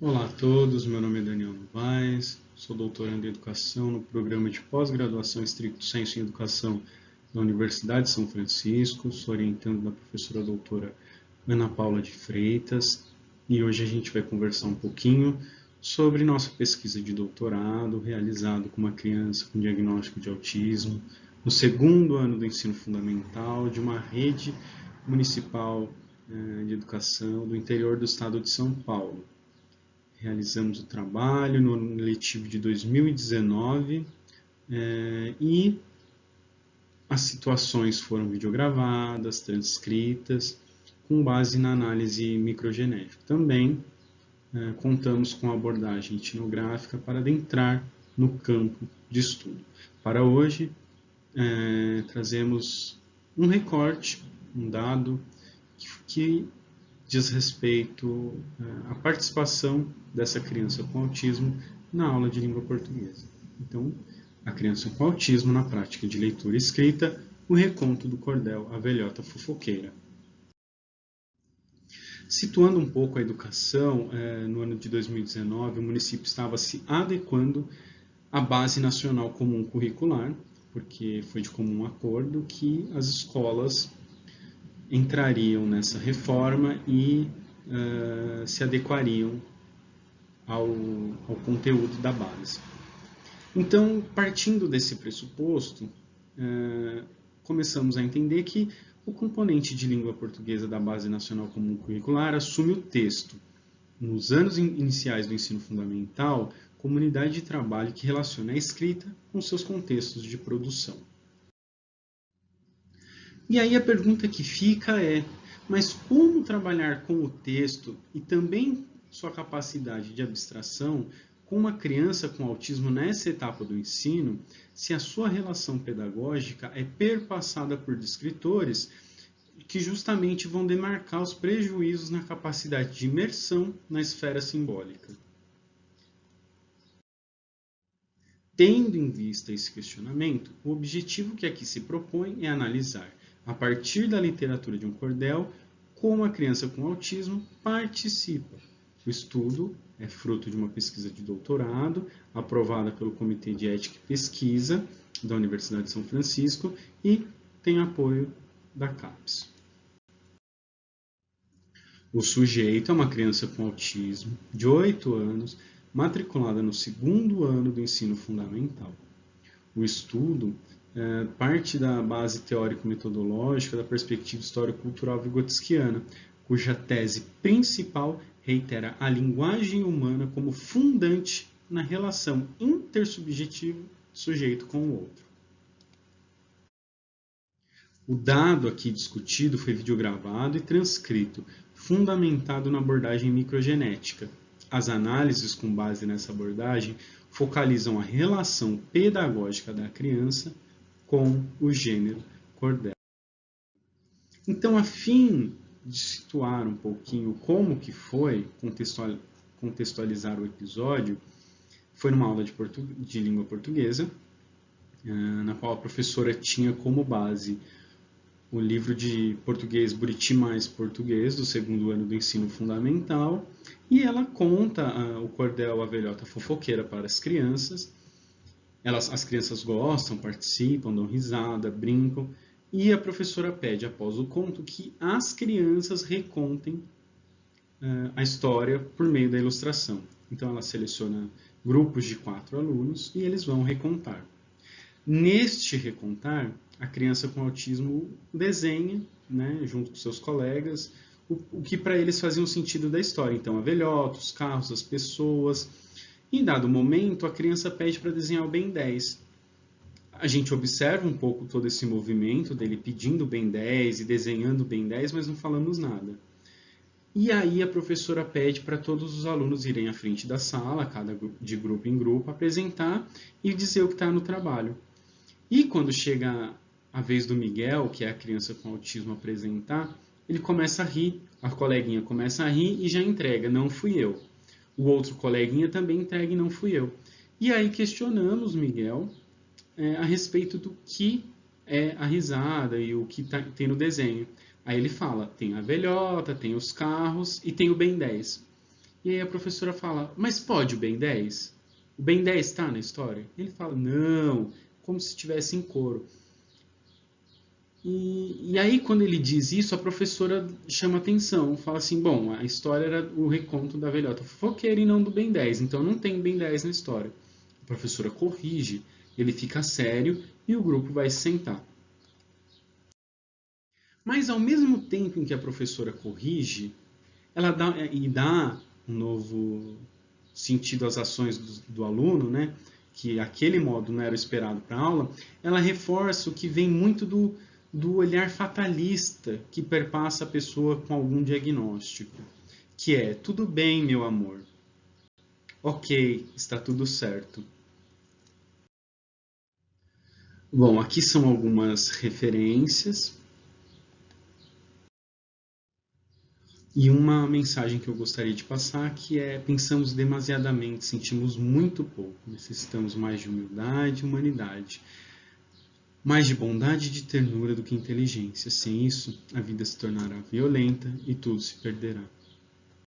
Olá a todos, meu nome é Daniel Novaes, sou doutorando em Educação no programa de pós-graduação Stricto Sensu em Educação da Universidade de São Francisco, sou orientando da professora doutora Ana Paula de Freitas, e hoje a gente vai conversar um pouquinho sobre nossa pesquisa de doutorado realizado com uma criança com diagnóstico de autismo no segundo ano do ensino fundamental de uma rede municipal de educação do interior do estado de São Paulo. Realizamos o trabalho no ano letivo de 2019 e as situações foram videogravadas, transcritas, com base na análise microgenética. Também contamos com a abordagem etnográfica para adentrar no campo de estudo. Para hoje, trazemos um recorte, um dado que diz respeito à participação dessa criança com autismo na aula de língua portuguesa. Então, a criança com autismo na prática de leitura e escrita, o reconto do cordel A Velhota Fofoqueira. Situando um pouco a educação, no ano de 2019, o município estava se adequando à Base Nacional Comum Curricular, porque foi de comum acordo que as escolas entrariam nessa reforma e se adequariam ao conteúdo da base. Então, partindo desse pressuposto, começamos a entender que o componente de língua portuguesa da Base Nacional Comum Curricular assume o texto, nos anos iniciais do ensino fundamental, como unidade de trabalho que relaciona a escrita com seus contextos de produção. E aí a pergunta que fica é, mas como trabalhar com o texto e também sua capacidade de abstração com uma criança com autismo nessa etapa do ensino, se a sua relação pedagógica é perpassada por descritores que justamente vão demarcar os prejuízos na capacidade de imersão na esfera simbólica? Tendo em vista esse questionamento, o objetivo que aqui se propõe é analisar, a partir da literatura de um cordel, como a criança com autismo participa. O estudo é fruto de uma pesquisa de doutorado, aprovada pelo Comitê de Ética e Pesquisa da Universidade de São Francisco e tem apoio da CAPES. O sujeito é uma criança com autismo de 8 anos, matriculada no segundo ano do ensino fundamental. O estudo parte da base teórico-metodológica da perspectiva histórico-cultural vygotskiana, cuja tese principal reitera a linguagem humana como fundante na relação intersubjetiva do sujeito com o outro. O dado aqui discutido foi videogravado e transcrito, fundamentado na abordagem microgenética. As análises com base nessa abordagem focalizam a relação pedagógica da criança com o gênero cordel. Então, a fim de situar um pouquinho como que foi, contextualizar o episódio, foi numa aula de língua portuguesa, na qual a professora tinha como base o livro de português Buriti Mais Português, do segundo ano do ensino fundamental, e ela conta o cordel A Velhota Fofoqueira para as crianças. As crianças gostam, participam, dão risada, brincam, e a professora pede, após o conto, que as crianças recontem a história por meio da ilustração. Então ela seleciona grupos de 4 alunos e eles vão recontar. Neste recontar, a criança com autismo desenha, junto com seus colegas, o que para eles fazia um sentido da história. Então, a velhota, os carros, as pessoas. Em dado momento, a criança pede para desenhar o Ben 10. A gente observa um pouco todo esse movimento dele pedindo o Ben 10 e desenhando o Ben 10, mas não falamos nada. E aí a professora pede para todos os alunos irem à frente da sala, de grupo em grupo, apresentar e dizer o que está no trabalho. E quando chega a vez do Miguel, que é a criança com autismo, apresentar, ele começa a rir, a coleguinha começa a rir e já entrega, não fui eu. O outro coleguinha também entrega e não fui eu. E aí questionamos Miguel a respeito do que é a risada e o que tem no desenho. Aí ele fala, tem a velhota, tem os carros e tem o Ben 10. E aí a professora fala, mas pode o Ben 10? O Ben 10 está na história? Ele fala, não, como se estivesse em coro. E aí, quando ele diz isso, a professora chama atenção, fala assim: bom, a história era o reconto da velhota fofoqueira e não do Ben 10, então não tem Ben 10 na história. A professora corrige, ele fica sério e o grupo vai se sentar. Mas ao mesmo tempo em que a professora corrige, ela dá um novo sentido às ações do aluno, né? Que aquele modo não era esperado para a aula, ela reforça o que vem muito do olhar fatalista que perpassa a pessoa com algum diagnóstico, que é, tudo bem, meu amor, ok, está tudo certo. Bom, aqui são algumas referências e uma mensagem que eu gostaria de passar que é: pensamos demasiadamente, sentimos muito pouco, necessitamos mais de humildade e humanidade, mais de bondade e de ternura do que inteligência. Sem isso, a vida se tornará violenta e tudo se perderá.